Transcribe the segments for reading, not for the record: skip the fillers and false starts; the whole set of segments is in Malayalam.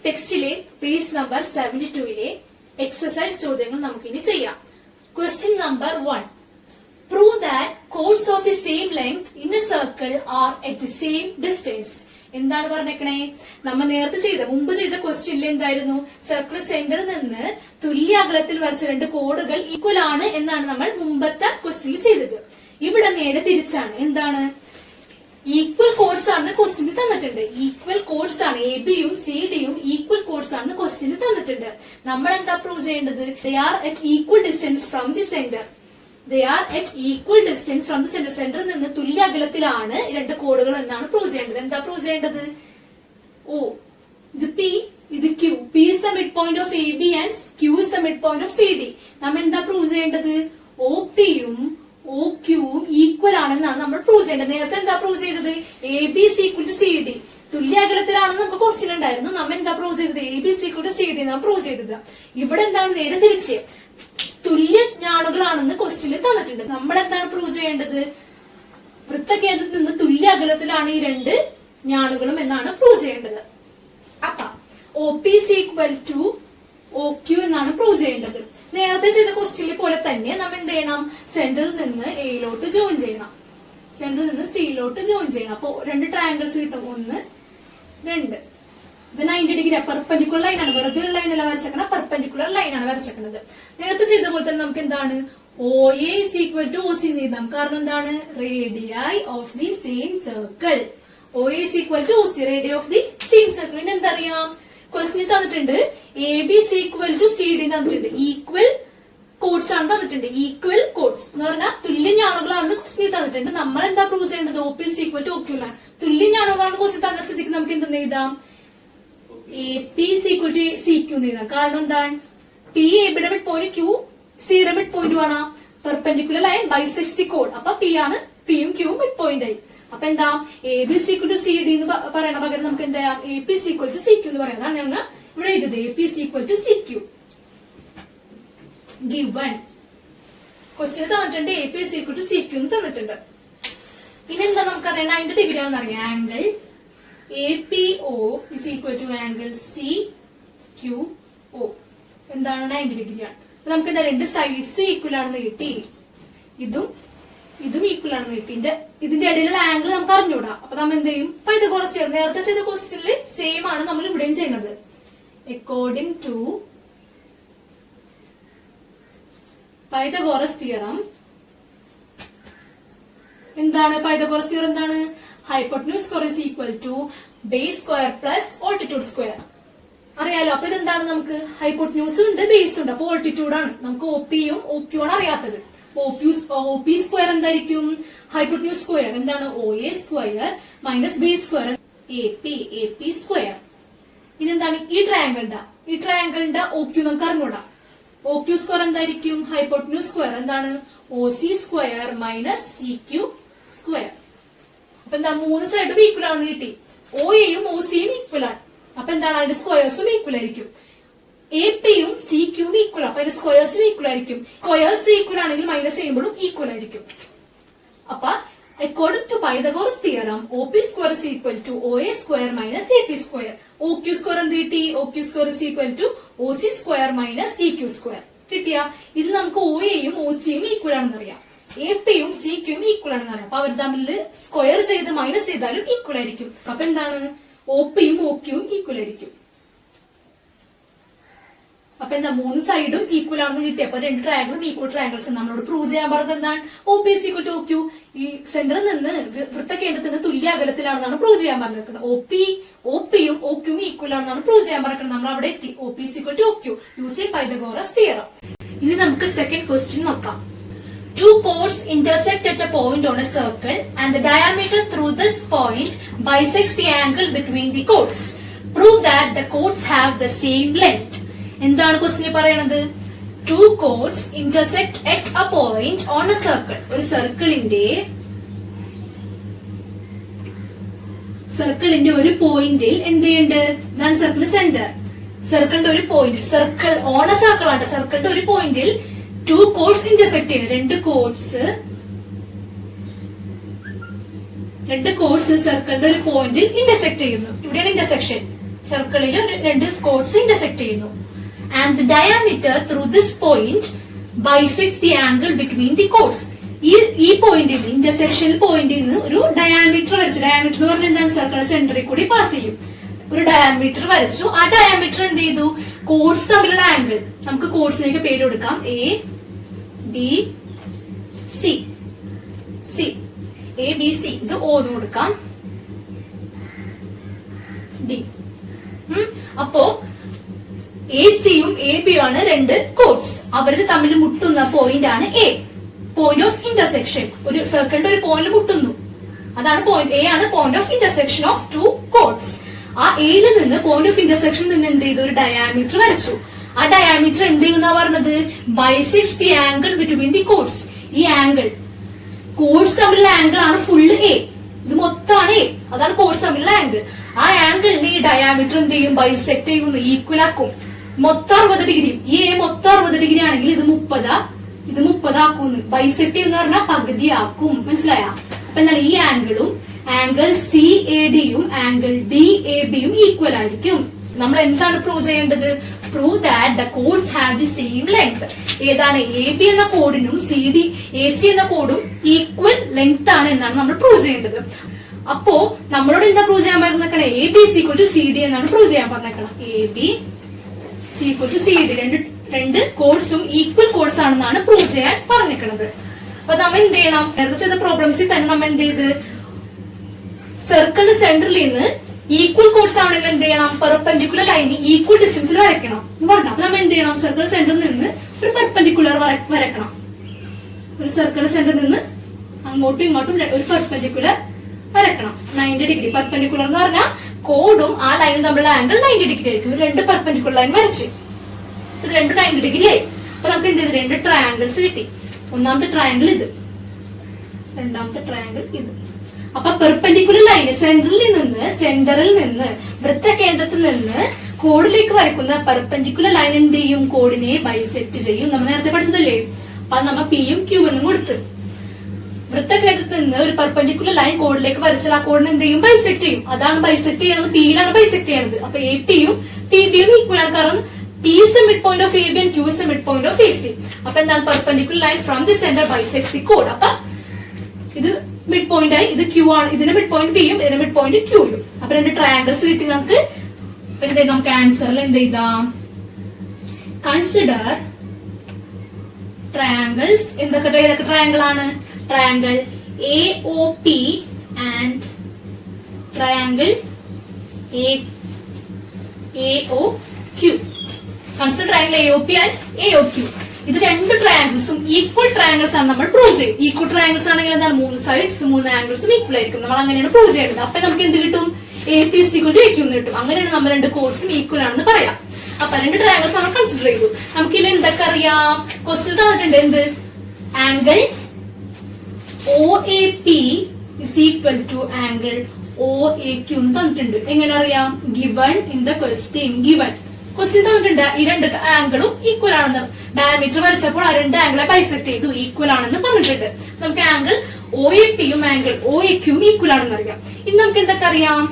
ടെക്സ്റ്റിലെ പേജ് നമ്പർ 72 എക്സസൈസ് ചോദ്യങ്ങൾ നമുക്കിനി ചെയ്യാം. Question number 1. Prove that chords of the same length in a circle are at the same distance. എന്താണ് പറഞ്ഞേക്കണേ? നമ്മൾ നേരത്തെ മുമ്പ് ചെയ്ത ക്വസ്റ്റ്യനിൽ എന്തായിരുന്നു? സർക്കിൾ സെന്ററിൽ നിന്ന് തുല്യ അകലത്തിൽ വരച്ച രണ്ട് കോഡുകൾ ഈക്വൽ ആണ് എന്നാണ് നമ്മൾ മുമ്പത്തെ ക്വസ്റ്റ്യനിൽ ചെയ്തത്. ഇവിടെ നേരെ തിരിച്ചാണ്. എന്താണ്? ഈക്വൽ കോഡ്സ് ആണെന്ന് ക്വസ്റ്റ്യനിൽ തന്നിട്ടുണ്ട്. ഈക്വൽ കോഡ്സ് ആണ്. എ ബിയും സി ഡിയും ഈക്വൽ കോഡ്സ് ആണെന്ന് ക്വസ്റ്റ്യനിൽ തന്നിട്ടുണ്ട്. നമ്മൾ എന്താ പ്രൂവ് ചെയ്യേണ്ടത്? They are at equal distance from the centre. They are at equal distance from the centre. സെന്ററിൽ നിന്ന് തുല്യ അകലത്തിലാണ് രണ്ട് കോഡുകൾ എന്നാണ് പ്രൂവ് ചെയ്യേണ്ടത്. എന്താ പ്രൂവ് ചെയ്യേണ്ടത്? ഓ, ഇത് പി, ഇത് Q. P is the mid point of A B and Q is the mid point of C D. നമ്മൾ എന്താ പ്രൂവ് ചെയ്യേണ്ടത്? ഒ പിയും ഒ ക്യൂവും ഈക്വൽ ആണെന്നാണ് നമ്മൾ പ്രൂവ് ചെയ്യേണ്ടത്. നേരത്തെ എന്താ പ്രൂവ് ചെയ്തത്? A B is equal to C D. തുല്യ അകലത്തിലാണെന്ന് നമുക്ക് ക്വസ്റ്റ്യൻ ഉണ്ടായിരുന്നു. നമ്മൾ എന്താ പ്രൂവ് ചെയ്തത്? A B is equal to C D എന്നാണ് പ്രൂവ് ചെയ്തത്. ഇവിടെ എന്താണ്? നേരെ തിരിച്ച് തുല്യ ഞാണുകളാണെന്ന് ക്വസ്റ്റ്യനിൽ തന്നിട്ടുണ്ട്. നമ്മൾ എന്താണ് പ്രൂവ് ചെയ്യേണ്ടത്? വൃത്തകേന്ദ്രത്തിൽ നിന്ന് തുല്യ അകലത്തിലാണ് ഈ രണ്ട് ഞാണുകളും എന്നാണ് പ്രൂവ് ചെയ്യേണ്ടത്. അപ്പൊ O P is equal to O Q എന്നാണ് പ്രൂവ് ചെയ്യേണ്ടത്. നേരത്തെ ചെയ്ത ക്വസ്റ്റ്യനിൽ പോലെ തന്നെ നമ്മൾ എന്ത് ചെയ്യണം? സെന്ററിൽ നിന്ന് എയിലോട്ട് ജോയിൻ ചെയ്യണം, സെന്ററിൽ നിന്ന് സിയിലോട്ട് ജോയിൻ ചെയ്യണം. അപ്പൊ രണ്ട് ട്രയാങ്കിൾസ് കിട്ടും. 1, 2. ഇത് 90 ഡിഗ്രി പെർപെൻഡിക്കുലർ ലൈനാണ്. വെറുതെ ഒരു ലൈനല്ല വരച്ചേക്കണം, പെർപെൻഡിക്കുലർ ലൈനാണ് വരച്ചേക്കുന്നത്. നേരത്തെ ചെയ്ത പോലെ തന്നെ നമുക്ക് എന്താണ്? O A is equal to O C എന്ന് എഴുതാം. കാരണം എന്താണ്? Radii of the same circle. O A is equal to O C, radii of the same circle. പിന്നെ എന്തറിയാം? ക്വസ്റ്റ്യൻ തന്നിട്ടുണ്ട് A B is equal to C D തന്നിട്ടുണ്ട്. ഈക്വൽ കോഡ്സ് ആണ് തന്നിട്ടുണ്ട്. ഈക്വൽ കോഡ്സ് എന്ന് പറഞ്ഞാൽ തുല്യ ഞാണുകളാണെന്ന് ക്വസ്റ്റ്യൻ തന്നിട്ടുണ്ട്. നമ്മൾ എന്താ പ്രൂവ് ചെയ്യേണ്ടത്? O P is equal to O Q എന്നാണ്. തുല്യ ഞാണുകളാണെന്ന് ക്വസ്റ്റ്യൻ തന്ന സ്ഥിതിക്ക് നമുക്ക് എന്തെന്ന് എഴുതാം? A P is equal to C Q എന്ന് എഴുതാം. കാരണം എന്താണ്? പി എ ബിയുടെ മിഡ് പോയിന്റ്, ക്യൂ സിയുടെ മിഡ് പോയിന്റ് ആണ്. പെർപെൻഡിക്കുലർ ലൈൻ ബൈസെക്ട്സ് ദി കോഡ്. അപ്പൊ പി ആണ്, പിയും ക്യൂവും മിഡ് പോയിന്റ് ആയി. അപ്പൊ എന്താ? A B is equal to C D എന്ന് പറയണ പകരം നമുക്ക് എന്താ? A P is equal to C Q എന്ന് പറയാം. അതാണ് ഞങ്ങൾ ഇവിടെ എഴുതിയത്. A P is equal to C Q. Given question തന്നിട്ടുണ്ട്. A P is equal to C Q എന്ന് തന്നിട്ടുണ്ട്. ഇനി എന്താ നമുക്കറിയാം? 90 ഡിഗ്രി ആണെന്ന് അറിയാം. Angle A P O is equal to angle C Q O എന്താണ്? 90 ഡിഗ്രിയാണ്. അപ്പൊ നമുക്ക് എന്താ? രണ്ട് സൈഡ്സ് ഈക്വൽ ആണെന്ന് കിട്ടി. ഇതും ഈക്വൽ ആണെന്ന് കിട്ടി. ഇതിന്റെ ഇടയിലുള്ള ആംഗിൾ നമുക്ക് അറിഞ്ഞൂടാ. അപ്പൊ നമ്മൾ എന്ത് ചെയ്യും? Pythagoras theorem. നേരത്തെ ചെയ്ത ക്വസ്റ്റ്യനിൽ സെയിം ആണ് നമ്മൾ ഇവിടെയും ചെയ്യുന്നത്. അക്കോർഡിംഗ് ടു പൈതഗോറസ് തിയറം എന്താണ്? പൈതഗോറസ് തിയറം എന്താണ്? Hypotenuse square is equal to base square plus altitude square. അറിയാലോ. അപ്പൊ ഇതെന്താണ്? നമുക്ക് ഹൈപ്പോട്ടന്യൂസും ഉണ്ട്, ബേസും ഉണ്ട്. അപ്പൊ ഓൾട്ടിറ്റ്യൂഡ് ആണ്. നമുക്ക് ഒ പിയും ഒ ക്യൂ ആണ് അറിയാത്തത്. ഒ പി സ്ക്വയർ എന്തായിരിക്കും? ഹൈപ്പോട്ടന്യൂസ് സ്ക്വയർ എന്താണ്? O A square minus base square A P square. ഇനി എന്താണ്? ഈ ട്രയാങ്കിളിന്റെ ഒ ക്യൂ നമുക്ക് അറിഞ്ഞൂടാ. ഒ ക്യൂ സ്ക്വയർ എന്തായിരിക്കും? ഹൈപ്പോട്ടന്യൂസ് സ്ക്വയർ എന്താണ്? O C square minus C Q square. അപ്പൊ എന്താ? മൂന്ന് സൈഡും ഈക്വൽ ആണെന്ന് കിട്ടി. ഒ എയും ഒ സിയും ഈക്വൽ ആണ്. അപ്പൊ എന്താണ്? അതിന്റെ സ്ക്വയേഴ്സും ഈക്വൽ ആയിരിക്കും. എ പിയും സി ക്യൂവും ഈക്വൽ. അപ്പൊ അതിന്റെ സ്ക്വയേഴ്സും ഈക്വൽ ആയിരിക്കും. സ്ക്വയേഴ്സ് ഈക്വൽ ആണെങ്കിൽ മൈനസ് ചെയ്യുമ്പോഴും ഈക്വൽ ആയിരിക്കും. അപ്പൊ according to Pythagoras theorem O P square is equal to O A square minus A P square. O Q square എന്ത് കിട്ടി? O Q square is equal to O C square minus C Q square കിട്ടിയ. ഇത് നമുക്ക് ഒ എയും ഒ സിയും ഈക്വൽ ആണെന്ന് അറിയാം. എ പിയും സി ക്യൂവും ഈക്വൽ ആണെന്ന് അറിയാം. അപ്പൊ അവർ തമ്മിൽ സ്ക്വയർ ചെയ്ത് മൈനസ് ചെയ്താലും ഈക്വൽ ആയിരിക്കും. അപ്പൊ എന്താണ്? ഒ പിയും ഒ ക്യൂവും ഈക്വൽ ആയിരിക്കും. അപ്പൊ എന്താ? മൂന്ന് സൈഡും ഈക്വൽ ആണെന്ന് കിട്ടി. അപ്പൊ രണ്ട് ട്രയാങ്കിളും ഈക്വൽ ട്രയാങ്കിൾസ്. നമ്മളോട് പ്രൂവ് ചെയ്യാൻ പറഞ്ഞത് എന്താണ്? O P is equal to O Q. ഈ സെന്ററിൽ നിന്ന് വൃത്തകേന്ദ്രത്തിന് തുല്യ അകലത്തിലാണെന്നാണ് പ്രൂവ് ചെയ്യാൻ പറഞ്ഞിരിക്കുന്നത്. ഒ പിയും ഒ ക്യൂവും ഈക്വൽ ആണെന്നാണ് പ്രൂവ് ചെയ്യാൻ പറഞ്ഞിരിക്കുന്നത്. നമ്മൾ അവിടെ എത്തി. O P is equal to O Q using Pythagoras theorem. ഇനി നമുക്ക് സെക്കൻഡ് ക്വസ്റ്റ്യൻ നോക്കാം. Two chords intersect at a point on a circle and the diameter through this point bisects the angle between the chords. Prove that the chords have the same length. എന്താണ് ക്വസ്റ്റ്യൻ പറയണത്? Two chords intersect at a point on a circle. ഒരു സർക്കിളിന്റെ ഒരു പോയിന്റിൽ എന്ത് ചെയ്യുന്നുണ്ട്? ഇതാണ് സർക്കിൾ സെന്റർ. സർക്കിളിന്റെ ഒരു point, circle on A circle ആണ്. സർക്കിളിന്റെ ഒരു പോയിന്റിൽ ടു കോഡ്സ് ഇന്റർസെക്ട് ചെയ്യുന്നു. രണ്ട് കോഡ്സ് സർക്കിളിന്റെ ഒരു പോയിന്റിൽ ഇന്റർസെക്ട് ചെയ്യുന്നു. ഇവിടെയാണ് ഇന്റർസെക്ഷൻ. സർക്കിളിൽ രണ്ട് കോഡ്സ് ഇന്റർസെക്ട് ചെയ്യുന്നു. And the diameter through this point bisects the angle between the chords. ഈ പോയിന്റിൽ നിന്ന് ഇന്റർസെക്ഷൻ പോയിന്റിൽ നിന്ന് ഒരു ഡയാമീറ്റർ വരച്ചു. ഡയാമീറ്റർ എന്ന് പറഞ്ഞാൽ എന്താണ്? സർക്കിൾ സെന്ററിൽ കൂടി പാസ് ചെയ്യും. ഒരു ഡയാമീറ്റർ വരച്ചു. ആ ഡയാമീറ്റർ എന്ത് ചെയ്തു? കോഡ്സ് തമ്മിലുള്ള ആംഗിൾ. നമുക്ക് കോഡ്സിലേക്ക് പേര് കൊടുക്കാം. A B C. C A B C ഇത് O എന്ന് കൊടുക്കാം. ഡി. അപ്പോ എ സിയും എ ബിയും ആണ് രണ്ട് കോഡ്സ്. അവർ തമ്മിൽ മുട്ടുന്ന പോയിന്റ് ആണ് എ. Point of intersection. ഒരു സർക്കിളിന്റെ ഒരു പോയിന്റ് മുട്ടുന്നു. അതാണ് പോയിന്റ്. എ ആണ് point of intersection of two chords. ആ എയിൽ നിന്ന് പോയിന്റ് ഓഫ് ഇന്റർസെക്ഷൻ നിന്ന് എന്ത് ചെയ്തു? ഒരു ഡയാമീറ്റർ വരച്ചു. ആ ഡയാമീറ്റർ എന്ത് ചെയ്യുന്ന പറഞ്ഞത്? Bisects the angle between the chords. ഈ ആംഗിൾ കോഡ്സ് തമ്മിലുള്ള ആംഗിൾ ആണ് ഫുള്ള് എ. ഇത് മൊത്തമാണ് എ. അതാണ് കോഡ്സ് തമ്മിലുള്ള ആംഗിൾ. ആ ആംഗിളിന് ഈ ഡയാമീറ്റർ എന്ത് ചെയ്യും? ബൈസെക്ട് ചെയ്യുന്നു, ഈക്വൽ ആക്കും. മൊത്തം 60 ഡിഗ്രി. ഈ എ മൊത്തം 60 ഡിഗ്രി ആണെങ്കിൽ ഇത് 30 ആക്കുന്നു. ബൈസെക്ട് ചെയ്യുന്ന പറഞ്ഞാൽ പകുതി ആക്കും. മനസ്സിലായ? അപ്പൊ എന്താണ്? ഈ ആംഗിളും ആംഗിൾ സി എ ഡിയും ആംഗിൾ ഡി എ ബിയും ഈക്വൽ ആയിരിക്കും. നമ്മൾ എന്താണ് പ്രൂവ് ചെയ്യേണ്ടത്? Prove that the chords have the same length. ഏതാണ്? എ ബി എന്ന കോഡിനും സി ഡി എ സി എന്ന കോഡും ഈക്വൽ ലെങ്ത് ആണ് എന്നാണ് നമ്മൾ പ്രൂവ് ചെയ്യേണ്ടത്. അപ്പോ നമ്മളോട് എന്താ പ്രൂവ് ചെയ്യാൻ പറഞ്ഞേക്കണം? A B C equal to C D എന്നാണ് പ്രൂവ് ചെയ്യാൻ പറഞ്ഞേക്കണം. A B C equal to C D. രണ്ട് കോഡ്സും ഈക്വൽ കോഡ്സ് ആണെന്നാണ് പ്രൂവ് ചെയ്യാൻ പറഞ്ഞേക്കുന്നത്. അപ്പൊ നമ്മൾ എന്ത് ചെയ്യണം? നേരത്തെ ചെയ്ത പ്രോബ്ലംസിൽ തന്നെ നമ്മൾ എന്ത് ചെയ്ത് സർക്കിളിന്റെ സെന്ററിൽ നിന്ന് ഈക്വൽ കോഡ്സ് ആണെങ്കിൽ എന്ത് ചെയ്യണം? പെർപെൻഡിക്കുലർ ലൈന് ഈക്വൽ ഡിസ്റ്റൻസിൽ വരയ്ക്കണം എന്ന് പറഞ്ഞു. അപ്പൊ നമ്മൾ എന്ത് ചെയ്യണം? സർക്കിൾ സെന്ററിൽ നിന്ന് ഒരു പെർപെൻഡിക്കുലർ വരക്കണം. ഒരു സർക്കിൾ സെന്ററിൽ നിന്ന് അങ്ങോട്ടും ഇങ്ങോട്ടും ഒരു പെർപെൻഡിക്കുലർ വരക്കണം. 90 ഡിഗ്രി. പെർപെൻഡിക്കുലർ എന്ന് പറഞ്ഞാൽ കോഡും ആ ലൈനും തമ്മിലുള്ള ആംഗിൾ 90 ഡിഗ്രി ആയിരിക്കും. രണ്ട് പെർപെൻഡിക്കുലർ ലൈൻ വരച്ച് ഇത് രണ്ടും 90 ഡിഗ്രി ആയി. അപ്പൊ നമുക്ക് എന്ത് ചെയ്ത്? രണ്ട് ട്രയാങ്കിൾസ് കിട്ടി. ഒന്നാമത്തെ ട്രയാങ്കിൾ ഇത്, രണ്ടാമത്തെ ട്രയാങ്കിൾ ഇത്. അപ്പൊ പെർപെൻഡിക്കുലർ ലൈന് സെന്ററിൽ നിന്ന് വൃത്തകേന്ദ്രത്തിൽ നിന്ന് കോഡിലേക്ക് വരയ്ക്കുന്ന പെർപെൻഡിക്കുലർ ലൈൻ എന്ത് ചെയ്യും? കോഡിനെ ബൈസെക്ട് ചെയ്യും. നമ്മൾ നേരത്തെ പഠിച്ചതല്ലേ? അപ്പൊ നമ്മൾ പിയും ക്യൂ എന്നും കൊടുത്ത് വൃത്തകേന്ദ്രത്തിൽ നിന്ന് ഒരു പെർപെൻഡിക്കുലർ ലൈൻ കോഡിലേക്ക് വരച്ചാൽ ആ കോഡിനെ എന്ത് ചെയ്യും? ബൈസെക്ട് ചെയ്യും. അതാണ് ബൈസെക്ട് ചെയ്യണത്. പിയിലാണ് ബൈസെക്ട് ചെയ്യണത്. അപ്പൊ എ പിയും പി ബിയും ഈക്വൽ ആണ്. കാരണം P is the midpoint of AB and Q is the midpoint of AC. അപ്പൊ എന്താണ്? Perpendicular line from the centre bisects the കോഡ്. അപ്പൊ ഇത് മിഡ് പോയിന്റ് ആയി. ഇത് Q ആണ്. ഇതിന്റെ മിഡ് പോയിന്റ് P യും ഇതിന്റെ മിഡ് പോയിന്റ് Q യും. അപ്പൊ രണ്ട് ട്രയാങ്കിൾസ് കിട്ടി നമുക്ക്. നമുക്ക് ആൻസറിൽ എന്ത് ചെയ്താം? Consider triangles. ഏതൊക്കെ ട്രയാങ്കിൾ ആണ്? Triangle AOP and triangle AOQ. Consider triangle AOP and AOQ. ഇത് രണ്ട് ട്രയാങ്കിൾസും ഈക്വൽ ട്രയാങ്കിൾസ് ആണ് നമ്മൾ പ്രൂവ് ചെയ്യും. ഈക്വൽ ട്രയാങ്കിൾസ് ആണെങ്കിൽ എന്താണ്? 3 സൈഡ്സ് 3 ആംഗിൾസും ഈക്വൽ ആയിരിക്കും. നമ്മൾ അങ്ങനെയാണ് പ്രൂവ് ചെയ്യുന്നത്. അപ്പൊ നമുക്ക് എന്ത് കിട്ടും? AP is equal to AQ എന്ന് കിട്ടും. അങ്ങനെയാണ് നമ്മൾ രണ്ട് കോഡ്സും ഈക്വൽ ആണെന്ന് പറയാം. അപ്പൊ രണ്ട് ട്രയാങ്കിൾസ് നമ്മൾ കൺസിഡർ ചെയ്തു. നമുക്ക് ഇതിൽ എന്തൊക്കെ അറിയാം? ക്വസ്റ്റ്യൻ തന്നിട്ടുണ്ട്. എന്ത്? Angle OAP is equal to angle OAQ എന്ന് തന്നിട്ടുണ്ട്. എങ്ങനെ അറിയാം? Given in the question. Question തന്നിട്ടുണ്ട്. ഈ രണ്ട് ആംഗിളും ഈക്വൽ ആണെന്ന്. ഡയമീറ്റർ വരച്ചപ്പോൾ ആ രണ്ട് ആംഗിളെ ബൈസെക്ട് ചെയ്തു ഈക്വൽ ആണെന്ന് പറഞ്ഞിട്ടുണ്ട്. നമുക്ക് ആംഗിൾ OAPയും ആംഗിൾ OAQയും ഈക്വൽ ആണെന്ന് അറിയാം. ഇനി നമുക്ക് എന്തൊക്കെ അറിയാം?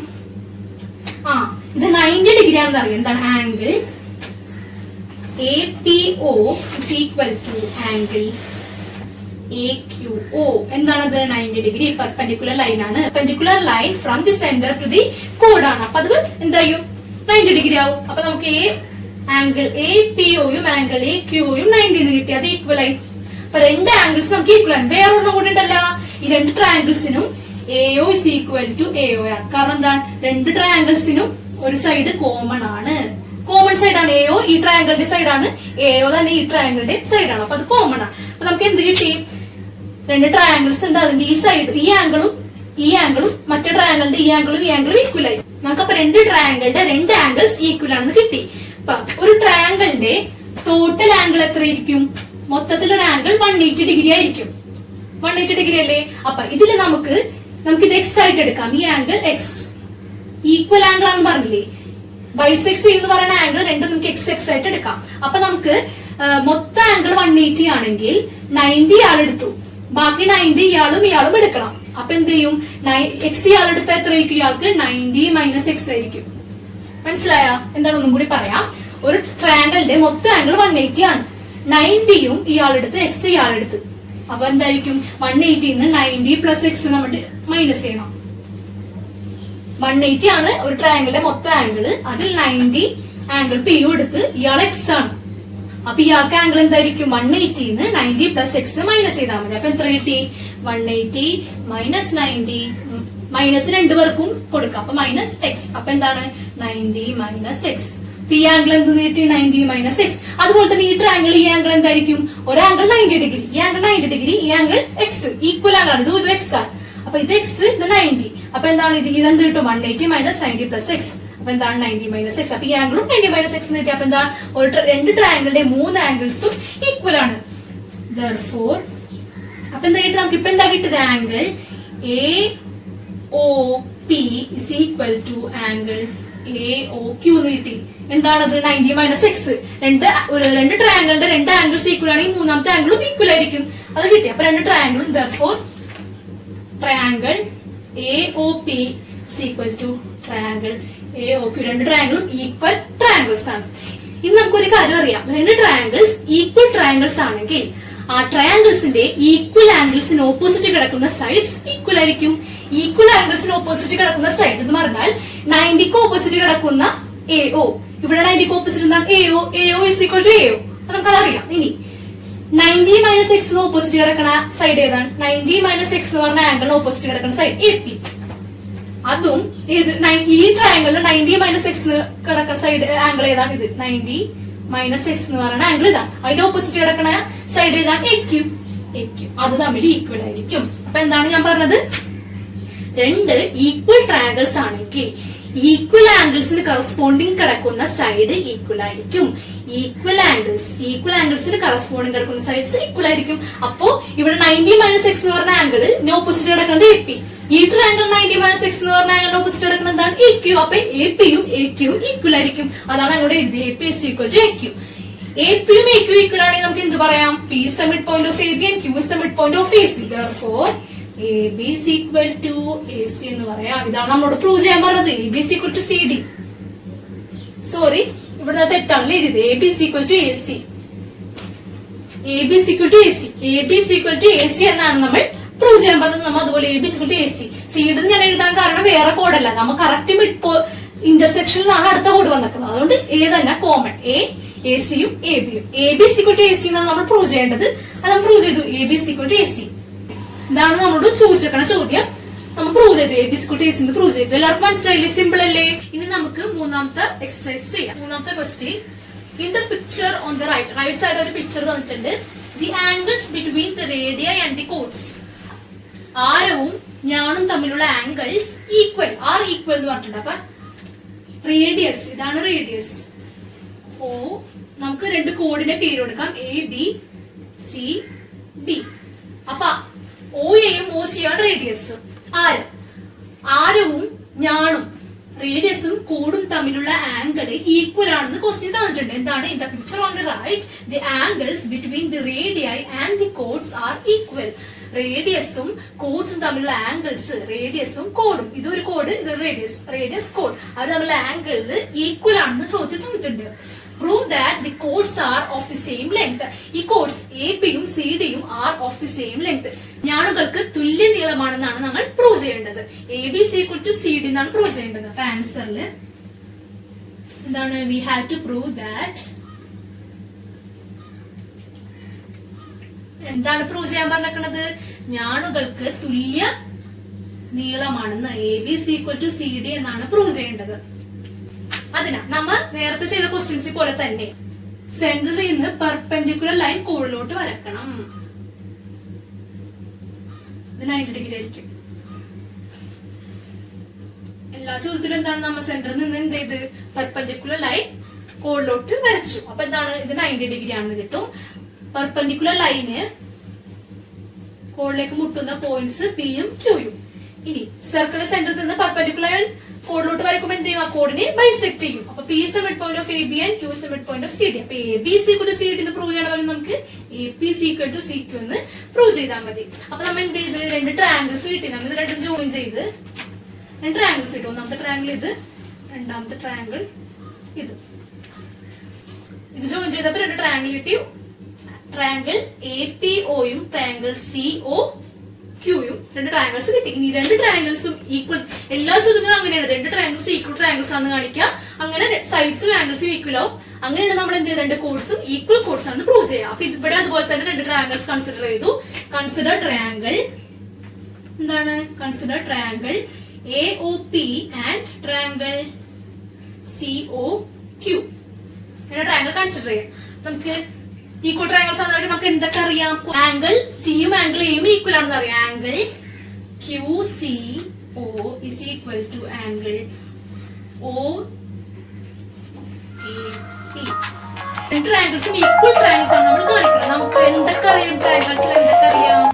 ഇത് 90 ഡിഗ്രി ആണെന്ന് അറിയാം. എന്താണ്? Angle APO is equal to angle AQO. എന്താണത്? 90 ഡിഗ്രി പെർപെൻഡിക്കുലർ ലൈൻ ആണ്. Perpendicular line from the centre to the കോഡ് ആണ്. അപ്പൊ അത് എന്തായും? 90 ഡിഗ്രി ആവും. അപ്പൊ നമുക്ക് ആംഗിൾ APOയും ആംഗിൾ AQOയും 90 എന്ന് കിട്ടി. അത് ഈക്വൽ ആയി. അപ്പൊ രണ്ട് ആംഗിൾസ് നമുക്ക് ഈക്വൽ ആണ്. വേറെ ഒന്നും കൂടി ഉണ്ടല്ല. ഈ രണ്ട് ട്രയാങ്കിൾസിനും AO is equal to AO ആണ്. കാരണം എന്താണ്? രണ്ട് ട്രയാങ്കിൾസിനും ഒരു സൈഡ് കോമൺ ആണ്. കോമൺ സൈഡ് ആണ് AO. ഈ ട്രയാങ്കിളിന്റെ സൈഡാണ്. AO തന്നെ ഈ ട്രയാങ്കിളിന്റെ സൈഡാണ്. അപ്പൊ അത് കോമൺ ആണ്. അപ്പൊ നമുക്ക് എന്ത് കിട്ടി? രണ്ട് ട്രയാങ്കിൾസ് ഉണ്ട്. അതിന്റെ ഈ സൈഡ് ഈ ആംഗിളും മറ്റേ ട്രയാങ്കിളിന്റെ ഈ ആംഗിളും ഈക്വൽ ആയി. നമുക്കപ്പൊ രണ്ട് ട്രയാങ്കിളിന്റെ രണ്ട് ആംഗിൾസ് ഈക്വൽ ആണെന്ന് കിട്ടി. അപ്പൊ ഒരു ട്രയാങ്കിളിന്റെ ടോട്ടൽ ആംഗിൾ എത്ര ആയിരിക്കും? മൊത്തത്തിൽ ഒരു ആംഗിൾ 180 ഡിഗ്രി ആയിരിക്കും. 180 ഡിഗ്രി അല്ലേ? അപ്പൊ ഇതില് നമുക്ക് ഇത് എക്സ് ആയിട്ട് എടുക്കാം. ഈ ആംഗിൾ എക്സ് ഈക്വൽ ആംഗിൾ ആണെന്ന് പറഞ്ഞില്ലേ? ബൈസെക്സ് എന്ന് പറയുന്ന ആംഗിൾ രണ്ടും നമുക്ക് എക്സ് ആയിട്ട് എടുക്കാം. അപ്പൊ നമുക്ക് മൊത്തം ആംഗിൾ 180 ആണെങ്കിൽ 90 ഇയാളെടുത്തു. ബാക്കി 90 ഇയാളും എടുക്കണം. അപ്പൊ എന്ത് ചെയ്യും? എക്സ് ഇയാളെടുത്ത എത്ര ആയിരിക്കും? ഇയാൾക്ക് 90 - x ആയിരിക്കും. മനസ്സിലായോ? എന്താണ് ഒന്നും കൂടി പറയാം. ഒരു ട്രയാങ്കിളിന്റെ മൊത്തം ആംഗിൾ 180 ആണ്. 90യും ഇയാളെടുത്ത് എക്സ് ഇയാളെടുത്ത്. അപ്പൊ എന്തായിരിക്കും 180 90 പ്ലസ് എക്സ് നമ്മൾ മൈനസ് ചെയ്യണം. 180 ആണ് ഒരു ട്രയാങ്കിളിന്റെ മൊത്തം ആംഗിള്. അതിൽ 90 ആംഗിൾ പി എടുത്ത് ഇയാൾ എക്സ് ആണ്. അപ്പൊ ഇയാൾക്ക് ആംഗിൾ എന്തായിരിക്കും 180 90 പ്ലസ് എക്സ് മൈനസ് ചെയ്താൽ മതി. അപ്പൊ എത്ര കിട്ടി? 180 മൈനസ് 90 മൈനസ് രണ്ടുപേർക്കും കൊടുക്കാം. അപ്പൊ മൈനസ് എക്സ്. അപ്പൊ എന്താണ് 90 മൈനസ് എക്സ്. ഈ ആംഗിൾ എന്ത് കിട്ടി? 90 മൈനസ് എക്സ്. അതുപോലെ തന്നെ ഈ ട്രയാംഗിൾ ഈ ആംഗിൾ എന്തായിരിക്കും? ഒരു ആംഗിൾ 90 ഡിഗ്രി, ഈ ആംഗിൾ 90 ഡിഗ്രി, ഈ ആംഗിൾ എക്സ് ഈക്വൽ ആംഗിൾ ആണ്. ഇത് എക്സ് ആണ്. അപ്പൊ ഇത് എക്സ്, ഇത് 90. അപ്പൊ എന്താണ് ഇതെന്ത് കിട്ടും? 180 മൈനസ് 90 പ്ലസ് എക്സ്. അപ്പൊ എന്താണ് 90 മൈനസ് എക്സ്. അപ്പൊ ഈ ആംഗിളും 90 മൈനസ് എക്സ് കിട്ടി. അപ്പൊ എന്താണ് രണ്ട് ട്രയാംഗിളിന്റെ 3 ആംഗിൾസും ഈക്വൽ ആണ്. Therefore അപ്പൊ എന്താ കിട്ടും? നമുക്ക് ഇപ്പൊ എന്താ കിട്ടിയത്? Angle AOP is equal to angle AOQ എന്ന് കിട്ടി. എന്താണത്? 90 മൈനസ് എക്സ്. രണ്ട് ട്രയാംഗിളിന്റെ രണ്ട് ആംഗിൾസ് ഈക്വൽ ആണെങ്കിൽ മൂന്നാമത്തെ ആംഗിളും ഈക്വൽ ആയിരിക്കും. അത് കിട്ടി. അപ്പൊ രണ്ട് ട്രയാംഗിളും therefore triangle AOP is equal to triangle AOQ. രണ്ട് ട്രയാംഗിളും ഈക്വൽ ട്രയാംഗിൾസ് ആണ്. ഇനി നമുക്കൊരു കാര്യം അറിയാം. രണ്ട് ട്രയാംഗിൾസ് ഈക്വൽ ട്രയാംഗിൾസ് ആണെങ്കിൽ ആ ട്രയാംഗിൾസിന്റെ ഈക്വൽ ആംഗിൾസിന് ഓപ്പോസിറ്റ് കിടക്കുന്ന സൈഡ്സ് ഈക്വൽ ആയിരിക്കും. ഈക്വൽ ആംഗിൾസിന് ഓപ്പോസിറ്റ് കിടക്കുന്ന സൈഡ് എന്ന് പറഞ്ഞാൽ 90ക്ക് ഓപ്പോസിറ്റ് കിടക്കുന്ന AO. ഇവിടെ 90ക്ക് ഓപ്പോസിറ്റ് എന്താണ്? AO is equal to AO. അപ്പൊ നമുക്കതറിയാം. ഇനി 90 മൈനസ് എക്സ് ഓപ്പോസിറ്റ് കിടക്കുന്ന സൈഡ് ഏതാണ്? 90 മൈനസ് എക്സ് എന്ന് പറഞ്ഞ ആംഗിളിന് ഓപ്പോസിറ്റ് കിടക്കുന്ന സൈഡ് AP. അതും ഈ ട്രയാംഗിളിൽ 90 മൈനസ് എക്സ് കിടക്കുന്ന സൈഡ് ആംഗിൾ ഏതാണ്? ഇത് 90 മൈനസ് എക്സ് എന്ന് പറയുന്ന ആംഗിൾ ഇതാണ്. അതിന്റെ ഓപ്പോസിറ്റ് കിടക്കുന്ന സൈഡ് ഏതാണ്? AQ. അത് തമ്മിൽ ഈക്വൽ ആയിരിക്കും. അപ്പൊ എന്താണ് ഞാൻ പറഞ്ഞത്? രണ്ട് ഈക്വൽ ട്രയാംഗിൾസ് ആണെങ്കിൽ ഈക്വൽ ആംഗിൾസിന് കറസ്പോണ്ടിങ് കിടക്കുന്ന സൈഡ് ഈക്വൽ ആയിരിക്കും. ഈക്വൽ ആംഗിൾസിന് കറസ്പോണ്ടിങ് കിടക്കുന്ന സൈഡ്സ് ഈക്വൽ ആയിരിക്കും. അപ്പോ ഇവിടെ 90 മൈനസ് എക്സ് എന്ന് പറഞ്ഞ ആംഗിളിന് ഓപ്പോസിറ്റ് കിടക്കുന്നത് AP. ഈ ട്രയാംഗിൾ 90 മൈനസ് എക്സ് എന്ന് പറഞ്ഞ ആംഗിളിന് ഓപ്പോസിറ്റ് കിടക്കുന്നത് എന്താണ്? AQ. അപ്പൊ APയും AQയും ഈക്വൽ ആയിരിക്കും. അതാണ് അങ്ങോട്ട് എഴുതിയത്. AP is equal to AQ. APയും AQ equal ആണെങ്കിൽ നമുക്ക് എന്ത് പറയാം? P is the midpoint of AB and Q is the midpoint of AC. Therefore AB is equal to AC എന്ന് പറയാം. ഇതാണ് നമ്മളോട് പ്രൂവ് ചെയ്യാൻ പറഞ്ഞത്. AB is equal to CD. Sorry, ഇവിടെ തെറ്റാണല്ലോ എഴുതിയത്. AB is equal to AC. AB is equal to AC. AB is equal to AC എന്നാണ് നമ്മൾ പ്രൂവ് ചെയ്യാൻ പറഞ്ഞത്. നമ്മൾ അതുപോലെ AB is equal to AC. CD ഞാൻ എഴുതാൻ കാരണം വേറെ കോഡല്ല. നമ്മൾ കറക്റ്റ് മിഡ് ഇന്റർസെക്ഷനിലാണ് അടുത്ത കോഡ് വന്നിട്ടുള്ളത്. അതുകൊണ്ട് ഏതല്ല common ACയും ABയും. AB is equal to AC എന്നാണ് നമ്മൾ പ്രൂവ് ചെയ്യേണ്ടത്. അത് നമ്മൾ പ്രൂവ് ചെയ്തു. AB is equal to AC. ഇതാണ് നമ്മളോട് ചോദിച്ചേക്കണ ചോദ്യം. നമ്മൾ പ്രൂവ് ചെയ്തു. AB is equal to AC എന്ന് പ്രൂവ് ചെയ്തു. എല്ലാവർക്കും മനസ്സിലായില്ലേ? സിമ്പിൾ അല്ലേ? ഇനി നമുക്ക് മൂന്നാമത്തെ എക്സസൈസ് ചെയ്യാം. മൂന്നാമത്തെ question. In the picture on the right side ഒരു പിക്ചർ തന്നിട്ടുണ്ട്. The angles between the radii and the chords. ആരവും ഞാനും തമ്മിലുള്ള ആംഗിൾസ് ഈക്വൽ എന്ന് പറഞ്ഞിട്ടുണ്ട്. അപ്പൊ റേഡിയസ്, ഇതാണ് റേഡിയസ് O. നമുക്ക് രണ്ട് കോഡിന്റെ പേര് കൊടുക്കാം. ABCD. അപ്പൊ OAയും OCയും ആണ് റേഡിയസ്. ആരവും ഞാനും റേഡിയസും കോഡും തമ്മിലുള്ള ആംഗിൾ ഈക്വൽ ആണെന്ന് ക്വസ്റ്റ്യൻ തന്നിട്ടുണ്ട്. എന്താണ്? In the picture on the right the angles between the radii and the chords are equal. റേഡിയസും കോഡ്സും തമ്മിലുള്ള ആംഗിൾസ്, റേഡിയസും കോഡും, ഇതൊരു കോഡ്, ഇതൊരു റേഡിയസ് കോഡ്, അത് തമ്മിലുള്ള ആംഗിളിൽ ഈക്വൽ ആണെന്ന് ചോദ്യം തന്നിട്ടുണ്ട്. Prove that the chords are of the same length. ഈ chords APയും CDയും are of the same length. ഞാനുകൾക്ക് തുല്യ നീളമാണെന്നാണ് നമ്മൾ പ്രൂവ് ചെയ്യേണ്ടത്. AB is equal to CD എന്നാണ് പ്രൂവ് ചെയ്യേണ്ടത്. അപ്പൊ ആൻസറിൽ എന്താണ്? We have to prove that. എന്താണ് പ്രൂവ് ചെയ്യാൻ പറഞ്ഞിരിക്കുന്നത്? ഞാനുകൾക്ക് തുല്യ നീളമാണെന്ന് AB is equal to CD എന്നാണ് പ്രൂവ് ചെയ്യേണ്ടത്. അതിനാ നമ്മൾ നേരത്തെ ചെയ്ത ക്വസ്റ്റ്യൻസ് പോലെ തന്നെ സെന്ററിൽ നിന്ന് പെർപെൻഡിക്കുലർ ലൈൻ കോഡിലോട്ട് വരക്കണം. ഇത് 90 ഡിഗ്രി ആയിരിക്കും. എല്ലാ ചോദ്യത്തിലും എന്താണ്? നമ്മൾ സെന്ററിൽ നിന്ന് എന്ത് ചെയ്ത് പെർപെൻഡിക്കുലർ ലൈൻ കോഡിലോട്ട് വരച്ചു. അപ്പൊ എന്താണ്? ഇത് 90 ഡിഗ്രി ആണെന്ന് കിട്ടും. പെർപെൻഡിക്കുലർ ലൈന് കോഡിലേക്ക് മുട്ടുന്ന പോയിന്റ്സ് Pയും Qയും. ഇനി സർക്കിൾ സെന്ററിൽ നിന്ന് പെർപെൻഡിക്കുലർ കോഡിലോട്ട് വരയ്ക്കുമ്പോൾ എന്ത് ചെയ്യും? ആ കോഡിനെ ബൈസെക്ട് ചെയ്യും. അപ്പൊ P is the midpoint of AB and Q is the midpoint of CD. അപ്പൊ AB is equal to CD എന്ന് പ്രൂവ് ചെയ്യണമെങ്കിൽ നമുക്ക് AP is equal to CQ എന്ന് പ്രൂവ് ചെയ്താൽ മതി. അപ്പൊ നമ്മൾ എന്ത് ചെയ്ത്? രണ്ട് ട്രയാംഗിൾസ് കിട്ടി. നമ്മൾ ഇത് രണ്ടും ജോയിൻ ചെയ്ത് രണ്ട് ട്രയാംഗിൾസ് കിട്ടും. ഒന്നാമത്തെ ട്രയാംഗിൾ ഇത്, രണ്ടാമത്തെ ട്രയാങ്കിൾ ഇത് ജോയിൻ ചെയ്തപ്പോ രണ്ട് ട്രയാങ്കിൾ കിട്ടി. ട്രയാങ്കിൾ APOയും ട്രയാങ്കിൾ COQയും രണ്ട് ട്രയാങ്കിൾസ് കിട്ടി. ഇനി രണ്ട് ട്രയാങ്കിൾസും ഈക്വൽ, എല്ലാ ചോദ്യങ്ങളും അങ്ങനെയാണ്, രണ്ട് ട്രയാങ്കിൾസ് ഈക്വൽ ട്രയാങ്കിൾസ് ആണെന്ന് കാണിക്കാം. അങ്ങനെ സൈഡ്സും ആംഗിൾസും ഈക്വൽ ആവും. അങ്ങനെയാണ് നമ്മൾ എന്ത് ചെയ്യുക, രണ്ട് കോഡ്സും ഈക്വൽ കോഡ്സ് ആണെന്ന് പ്രൂവ് ചെയ്യാം. അപ്പൊ ഇവിടെ അതുപോലെ തന്നെ രണ്ട് ട്രയാങ്കിൾസ് കൺസിഡർ ചെയ്തു. കൺസിഡർ ട്രയാങ്കിൾ എന്താണ്? Consider triangle AOP and triangle COQ. Triangle consider ചെയ്യാം. നമുക്ക് ഈക്വൽ ട്രയാങ്കിൾസ് ആണെന്ന് നമുക്ക് എന്തൊക്കെ അറിയാം? ആംഗിൾ സിയും ആംഗിൾ എയും ഈക്വൽ ആണെന്ന് അറിയാം. Angle QCO is equal to angle OAP. രണ്ട് ട്രയാങ്കിൾസും ഈക്വൽ ട്രയാങ്കിൾസ് ആണ് നമ്മൾ കാണിക്കുന്നത്. നമുക്ക് എന്തൊക്കെ അറിയാം? ട്രയാങ്കിൾസിൽ എന്തൊക്കെ അറിയാം?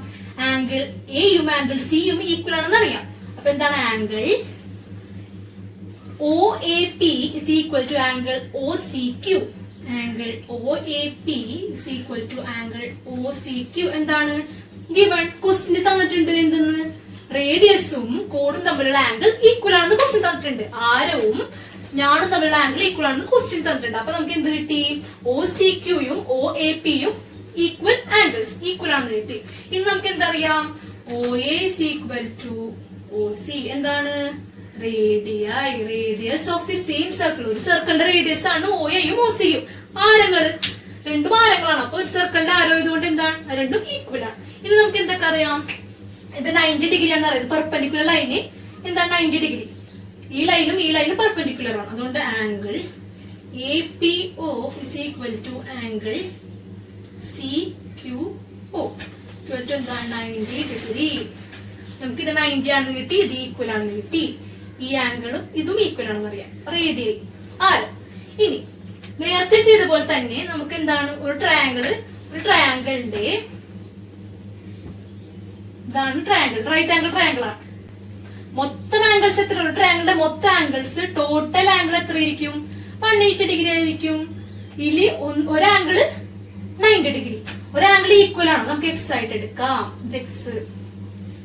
ആംഗിൾ എയും ആംഗിൾ സിയും ഈക്വൽ ആണെന്ന് അറിയാം. അപ്പൊ എന്താണ്? Angle OAP is equal to angle OCQ. Angle OAP is equal to angle OCQ എന്താണ്? ഗിവൺ ക്വസ്റ്റ്യൻ തന്നിട്ടുണ്ട്. എന്തെന്ന്? റേഡിയസും കോഡും തമ്മിലുള്ള ആംഗിൾ ഈക്വൽ ആണെന്ന് ക്വസ്റ്റ്യൻ തന്നിട്ടുണ്ട്. ആരവും ഞാനും തമ്മിലുള്ള ആംഗിൾ ഈക്വൽ ആണെന്ന് ക്വസ്റ്റ്യൻ തന്നിട്ടുണ്ട്. അപ്പൊ നമുക്ക് എന്ത് കിട്ടി? OCQയും OAPയും ഈക്വൽ ആംഗിൾസ്, ഈക്വൽ ആണെന്ന് കിട്ടി. ഇനി നമുക്ക് എന്തറിയാം? OA is equal to OC. എന്താണ്? Radius of the same circle. ഒരു സർക്കിളിന്റെ റേഡിയസ് ആണ് OAയും OCയും. ആരങ്ങള് രണ്ടും ആരങ്ങളാണ്. അപ്പൊ ഒരു സർക്കിളിന്റെ ആരോ ഇതുകൊണ്ട് എന്താണ്? രണ്ടും ഈക്വൽ ആണ്. ഇനി നമുക്ക് എന്തൊക്കെ അറിയാം? ഇത് 90 ഡിഗ്രി ആണെന്ന് അറിയാം. പെർപെൻഡിക്കുലർ ലൈന് എന്താണ്? 90 ഡിഗ്രി. ഈ ലൈനും പെർപെൻഡിക്കുലർ ആണ്. അതുകൊണ്ട് angle APO is equal to angle CQO equal to എന്താണ്? 90 ഡിഗ്രി. നമുക്ക് ഇത് 90 ആണെന്ന് കിട്ടി, ഇത് ഈക്വൽ ആണെന്ന് കിട്ടി. ഈ ആംഗിളും ഇതും ഈക്വൽ ആണെന്ന് അറിയാം. റേഡിയസ് ആരം. ഇനി നേരത്തെ ചെയ്ത പോലെ തന്നെ നമുക്ക് എന്താണ്? ഒരു ട്രയാങ്കിളിന്റെ ഇതാണ് ട്രയാങ്കിൾ, റൈറ്റ് ആംഗിൾ ട്രയാങ്കിൾ ആണ്. മൊത്തം ആംഗിൾസ് എത്ര? ഒരു ട്രയാങ്കിളിന്റെ മൊത്തം ആംഗിൾസ് ടോട്ടൽ ആംഗിൾ എത്ര ആയിരിക്കും? 180 ഡിഗ്രി ആയിരിക്കും. ഇതില് ഒരാംഗിള് 90 ഡിഗ്രി. ഒരാംഗിൾ ഈക്വൽ ആണ്. നമുക്ക് എക്സ് ആയിട്ട് എടുക്കാം. എക്സ്.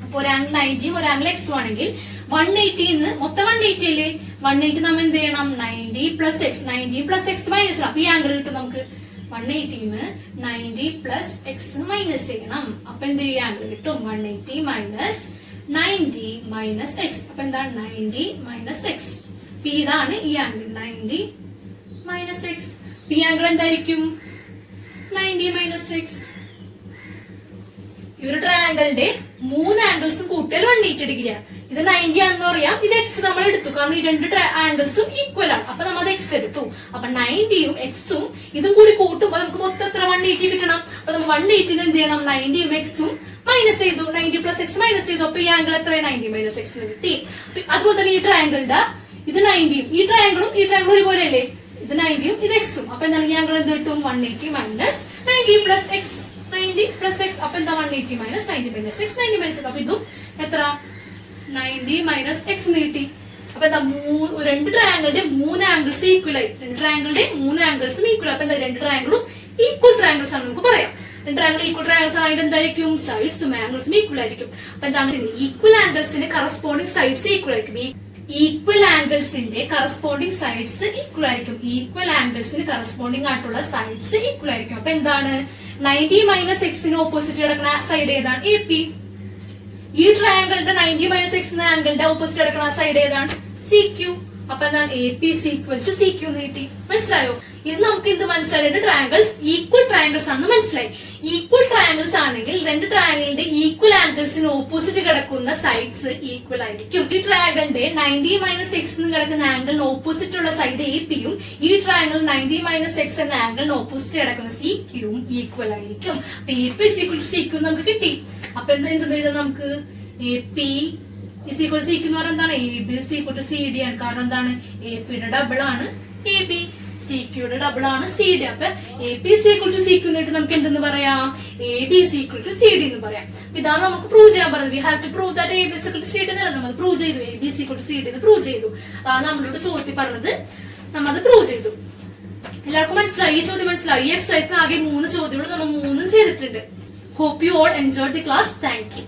അപ്പൊ ഒരാംഗിൾ 90യും ഒരാംഗിൾ എക്സും ആണെങ്കിൽ 180 മൊത്തം 180 അല്ലേ? 180 നമ്മൾ എന്ത് ചെയ്യണം? 90 plus X. 90 plus X minus. അപ്പൊ ഈ ആംഗിൾ കിട്ടും നമുക്ക്. 180 90 പ്ലസ് എക്സ് മൈനസ് ചെയ്യണം. അപ്പൊ എന്ത് ചെയ്യും? ആംഗിൾ കിട്ടും 180 മൈനസ് 90 മൈനസ് എക്സ്. അപ്പൊ എന്താണ്? 90 മൈനസ് എക്സ്. പി ഇതാണ് ഈ angle. 90 minus X. P angle എന്തായിരിക്കും? 90 മൈനസ് എക്സ്. ഈ ഒരു ട്രയാങ്കിളിന്റെ 3 ആംഗിൾസും കൂട്ടിയാൽ 180 ഡിഗ്രിയാണ്. ഇത് 90 ആണെന്ന് പറയാം. ഇത് എക്സ് നമ്മൾ എടുത്തു. കാരണം ഈ രണ്ട് ആംഗിൾസും ഈക്വൽ ആണ്. അപ്പൊ നമ്മൾ അത് എക്സ് എടുത്തു. അപ്പൊ 90യും എക്സും ഇതും കൂടി കൂട്ടുമ്പോൾ നമുക്ക് മൊത്തം എത്ര? 180 കിട്ടണം. അപ്പൊ നമ്മൾ 180 എന്ത് ചെയ്യണം? 90യും എക്സും മൈനസ് ചെയ്തു. 90 പ്ലസ് എക്സ് മൈനസ് ചെയ്തു. അപ്പൊ ഈ ആംഗിൾ എത്ര? 90 മൈനസ് എക്സ് കിട്ടി. അതുപോലെ തന്നെ ഈ ട്രയാങ്കിളിന്റെ ഇത് 90യും ഈ ട്രയാങ്കിളും ഒരുപോലെ അല്ലേ? ഇത് 90യും ഇത് എക്സും. അപ്പൊ എന്താണ്? ഈ ആംഗിൾ എന്ത് കിട്ടും? 180 minus 90 plus X. 90 plus X. അപ്പൊ എന്താ? 180 minus 90 minus X. 90 minus X. അപ്പൊ ഇതും എത്ര? 90 മൈനസ് എക്സ് കിട്ടി. അപ്പൊ എന്താ? രണ്ട് ട്രയാങ്കിളിന്റെ 3 ആംഗിൾസ് ഈക്വൽ ആയി. രണ്ട് ട്രയാങ്കിളിന്റെ 3 ആംഗിൾസും ഈക്വൽ. അപ്പൊ എന്താ? രണ്ട് ട്രയാങ്കിളും ഈക്വൽ ട്രയാങ്കിൾസ് ആണ് നമുക്ക് പറയാം. രണ്ട് ട്രയാങ്കിൾ ഈക്വൽ ട്രയാങ്കിൾസ് ആയിട്ട് എന്തായിരിക്കും? സൈഡ്സും ആംഗിൾസും ഈക്വൽ ആയിരിക്കും. അപ്പൊ എന്താണ്? ഈക്വൽ ആംഗിൾസിന് കറസ്പോണ്ടിങ് സൈഡ്സ് ഈക്വൽ ആയിരിക്കും. ഈക്വൽ ആംഗിൾസിന്റെ കറസ്പോണ്ടിങ് സൈഡ്സ് ഈക്വൽ ആയിരിക്കും. ഈക്വൽ ആംഗിൾസിന് കറസ്പോണ്ടിങ് ആയിട്ടുള്ള സൈഡ്സ് ഈക്വൽ ആയിരിക്കും. അപ്പൊ എന്താണ്? 90 മൈനസ് എക്സിന് ഓപ്പോസിറ്റ് കിടക്കുന്ന സൈഡ് ഏതാണ്? AP. ഈ ട്രയാങ്കിളിന്റെ 90 മൈനസ് എക്സ് എന്ന ആംഗിളിന്റെ ഓപ്പോസിറ്റ് കിടക്കുന്ന സൈഡ് ഏതാണ്? CQ. അപ്പൊ എന്താണ്? AP is equal to CQ എന്ന് കിട്ടി. മനസ്സിലായോ? ഇത് നമുക്ക് ഇത് മനസ്സിലായിട്ട് ട്രയാങ്കിൾസ് ഈക്വൽ ട്രയാങ്കിൾസ് ആണെന്ന് മനസ്സിലായി. ഈക്വൽ ട്രയാങ്കിൾസ് ആണെങ്കിൽ രണ്ട് ട്രയാങ്കിളിന്റെ ഈക്വൽ ആംഗിൾസിന് ഓപ്പോസിറ്റ് കിടക്കുന്ന സൈഡ്സ് ഈക്വൽ ആയിരിക്കും. ഈ ട്രയാങ്കിളിന്റെ 90 മൈനസ് എക്സ് എന്ന് കിടക്കുന്ന ആംഗിളിന് ഓപ്പോസിറ്റ് ഉള്ള സൈഡ് APയും ഈ ട്രയാങ്കിൾ 90 മൈനസ് എക്സ് എന്ന ആംഗിളിന് ഓപ്പോസിറ്റ് കിടക്കുന്ന CQയും ഈക്വൽ ആയിരിക്കും. അപ്പൊ AP is equal to CQ നമുക്ക് കിട്ടി. അപ്പൊ എന്ത് ചെയ്താൽ നമുക്ക്? AP is equal to CQ എന്ന് പറഞ്ഞാൽ എന്താണ്? AB is equal to CD ആണ്. കാരണം എന്താണ്? APയുടെ ഡബിൾ ആണ് AB, CQയുടെ ഡബിൾ ആണ് CD. അപ്പൊ AP is equal to CQ എന്നിട്ട് നമുക്ക് എന്തെന്ന് പറയാം? AB is equal to CD എന്ന് പറയാം. ഇതാണ് നമുക്ക് പ്രൂവ് ചെയ്യാൻ പറഞ്ഞത്. We have to prove that AB is equal to CD എന്നല്ല, നമ്മൾ പ്രൂവ് ചെയ്തു. AB is equal to CD എന്ന് പ്രൂവ് ചെയ്തു. അതാണ് നമ്മളോട് ചോദ്യത്തിൽ പറഞ്ഞത്. നമ്മൾ അത് പ്രൂവ് ചെയ്തു. എല്ലാവർക്കും മനസ്സിലായി? ഈ ചോദ്യം മനസ്സിലായി? ഈ എക്സസൈസിന് ആകെ 3 ചോദ്യങ്ങൾ നമ്മൾ 3 ചെയ്തിട്ടുണ്ട്. Hope you all enjoyed the class. Thank you.